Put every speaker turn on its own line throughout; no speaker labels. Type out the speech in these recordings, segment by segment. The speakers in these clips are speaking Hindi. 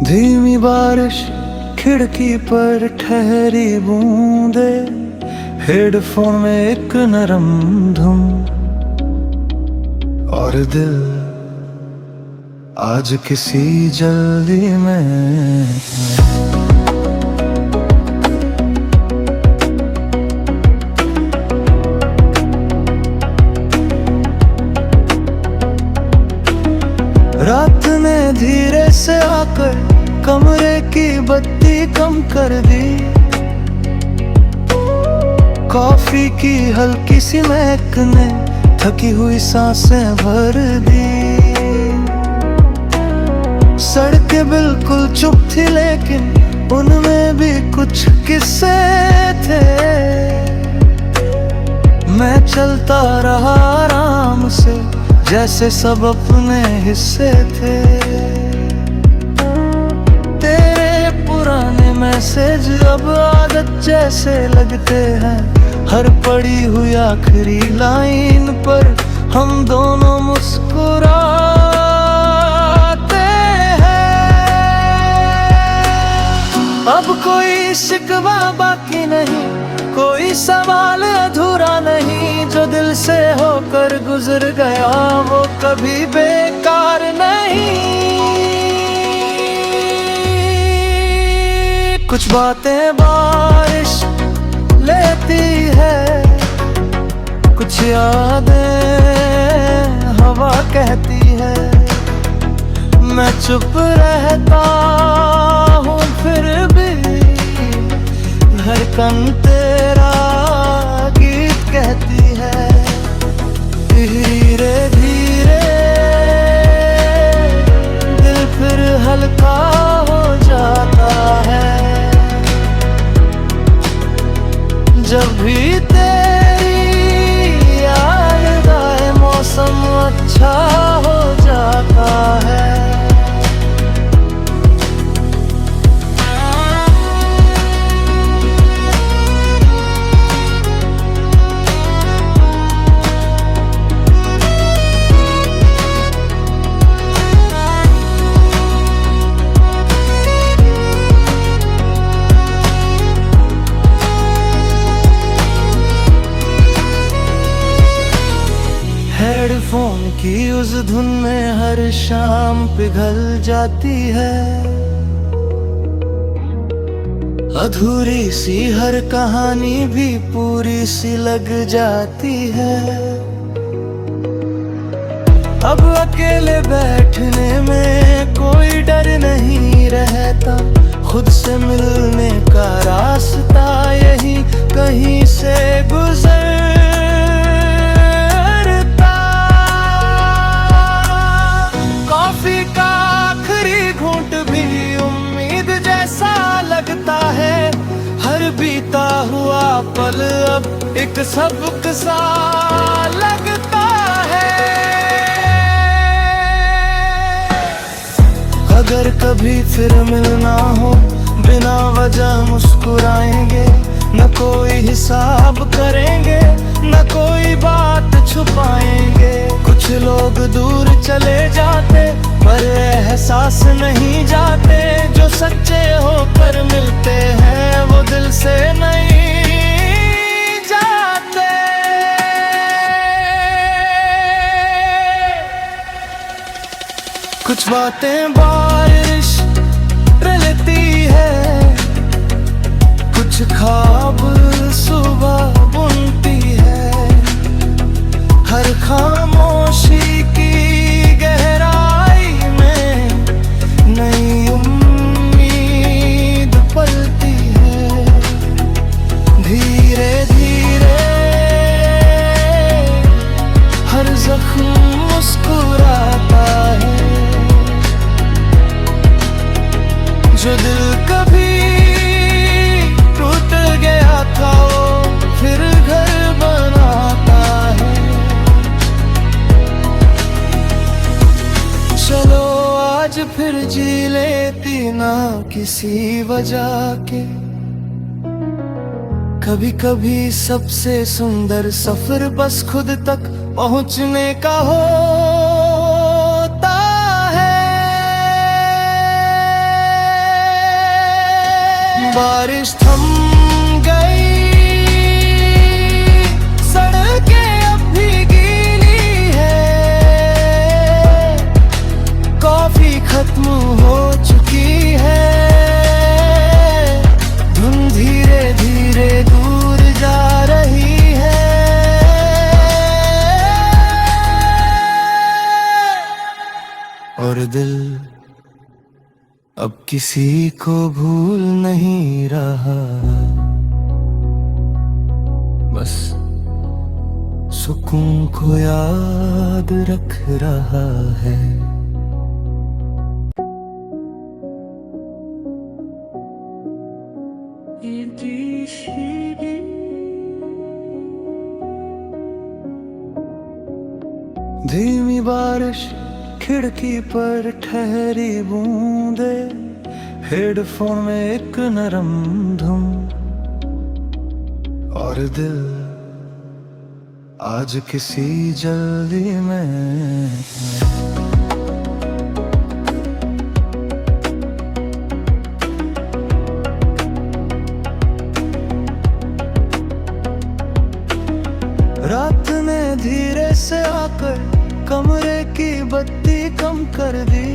धीमी बारिश खिड़की पर ठहरी बूंदे, हेडफोन में एक नरम धुन, और दिल आज किसी जल्दी में है। रात ने धीरे से आकर कमरे की बत्ती कम कर दी, कॉफी की हल्की सी महक ने थकी हुई सांसें भर दी। सड़कें बिल्कुल चुप थी लेकिन उनमें भी कुछ किस्से थे। मैं चलता रहा आराम से जैसे सब अपने हिस्से थे। तेरे पुराने मैसेज अब आदत जैसे लगते हैं, हर पड़ी हुई आखिरी लाइन पर हम दोनों मुस्कुराते हैं। अब कोई शिकवा बाकी नहीं, कोई सवाल अधूरा नहीं, जो दिल से होकर गुजर गया वो कभी बेकार नहीं। कुछ बातें बारिश लेती है, कुछ यादें हवा कहती है। मैं चुप रहता हूँ फिर भी धड़कन तेरा गीत कहती है। धीरे धीरे दिल फिर हल्का हो जाता है, जब भी तेरी याद आए मौसम अच्छा हो जाता है। हेडफोन की उस धुन में हर शाम पिघल जाती है, अधूरी सी हर कहानी भी पूरी सी लग जाती है। अब अकेले बैठने में कोई डर नहीं रहता, खुद से मिलने का रास्ता यही कहीं से गुजर। हर बीता हुआ पल अब एक सबक सा लगता है। अगर कभी फिर मिलना हो बिना वजह मुस्कुराएंगे, न कोई हिसाब करेंगे न कोई बात छुपाएंगे। कुछ लोग दूर चले जाते पर एहसास नहीं जाते, जो सच्चे होकर मिलते हैं वो दिल से नहीं जाते। कुछ बातें बारिश रलती है, कुछ ख्वाब सुबह बुनती है। हर खामोशी की गहराई में नई उम्मीद पलती है। धीरे धीरे हर जख्म मुस्कुराता है, जो दिल कभी टूट गया था वो फिर घर बनाता है। चलो आज फिर जी लेती ना किसी वजह के, कभी कभी सबसे सुंदर सफर बस खुद तक पहुंचने का होता है। बारिश थम गई, सड़कें अब भी गीली है, कॉफी खत्म हो चुकी है, दूर जा रही है। और दिल अब किसी को भूल नहीं रहा, बस सुकून को याद रख रहा है। धीमी बारिश, खिड़की पर ठहरी बूंदे, हेडफोन में एक नरम धुन, और दिल आज किसी जल्दी में है। रात ने धीरे से आकर कमरे की बत्ती कम कर दी,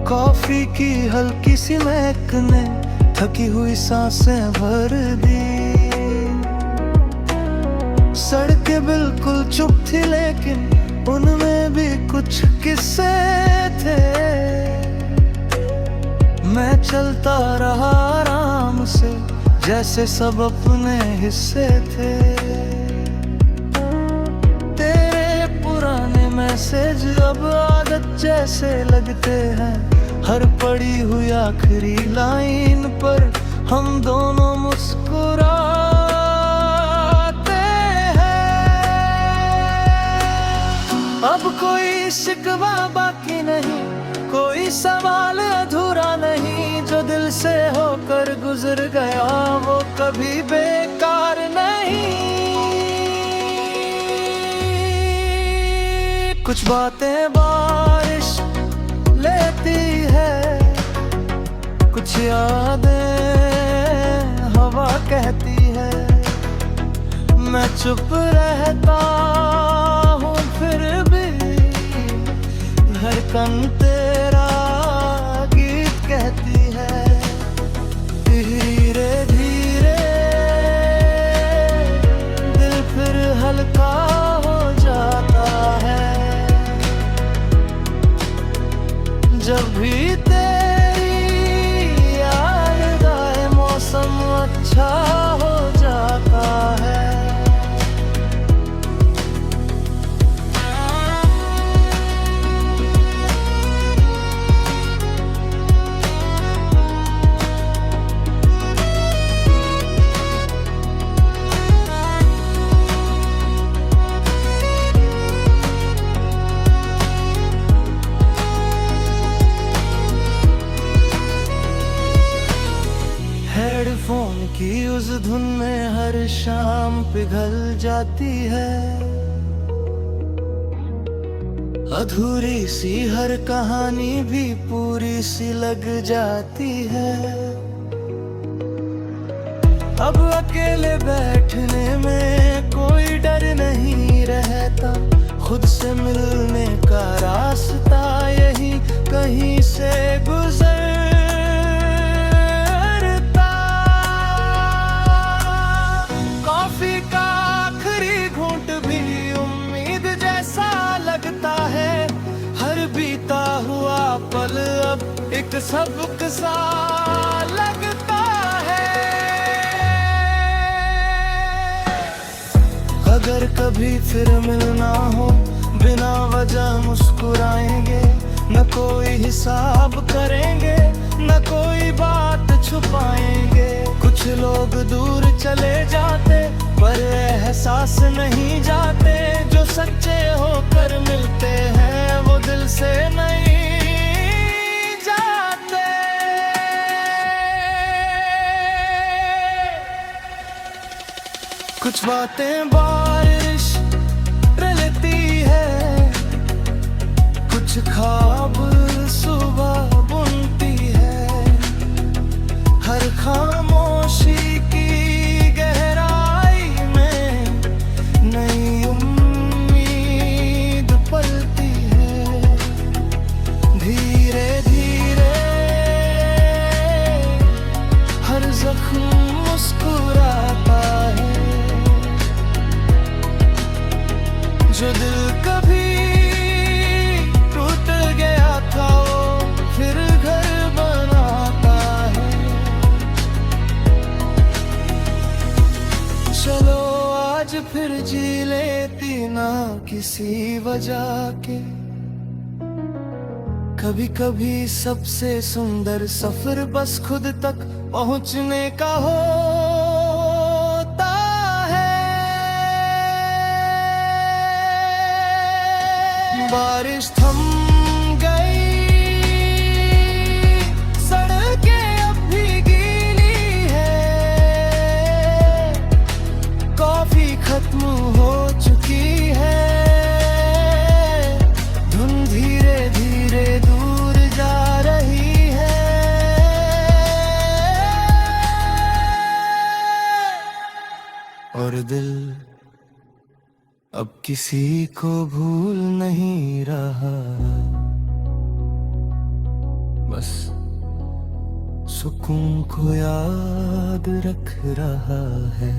कॉफी की हल्की सी महक ने थकी हुई सांसें भर दी। सड़कें बिल्कुल चुप थी, लेकिन उनमें भी कुछ किस्से थे। मैं चलता रहा आराम से, जैसे सब अपने हिस्से थे। तेरे पुराने मैसेज अब आदत जैसे लगते हैं, हर पड़ी हुई आखिरी लाइन पर हम दोनों मुस्कुराते हैं। अब कोई शिकवा बाकी नहीं, कोई सवाल अधूरा नहीं, जो दिल से होकर गुजर गया वो कभी बेकार नहीं। कुछ बातें बारिश लेती है, कुछ यादें हवा कहती है। मैं चुप रहता हूँ फिर भी धड़कन तेरा गीत कहती है। धीरे धीरे दिल फिर हल्का हो जाता है, जब भी तेरी याद आए मौसम अच्छा हो जाता है। हेडफोन की उस धुन में हर शाम पिघल जाती है, अधूरी सी हर कहानी भी पूरी सी लग जाती है। अब अकेले बैठने में कोई डर नहीं रहता, खुद से मिलने का रास्ता यही कहीं से गुजरता। कॉफी का आखिरी घूंट भी उम्मीद जैसा लगता है, हर बीता हुआ पल अब एक सबक सा लगता है। अगर कभी फिर मिलना हो, बिना वजह मुस्कुराएंगे, न कोई हिसाब करेंगे, न कोई बात छुपाएंगे। कुछ लोग दूर चले जाते पर एहसास नहीं जाते, जो सच्चे होकर मिलते हैं वो दिल से नहीं जाते। कुछ बातें बारिश लेती है, कुछ ख्वाब सुबह बुनती है। हर खामोशी की गहराई में नई उम्मीद पलती है। धीरे धीरे हर जख्म मुस्कुराता है। जो दिल कभी टूट गया था वो फिर घर बनाता है। चलो आज फिर जी लेती ना किसी वजह के। कभी कभी सबसे सुंदर सफर बस खुद तक पहुंचने का होता है। बारिश थम गई, सड़कें अब भी गीली है। कॉफी खत्म हो चुकी है। धुन धीरे धीरे दूर जा रही है। और दिल अब किसी को भूल नहीं रहा, बस सुकून को याद रख रहा है।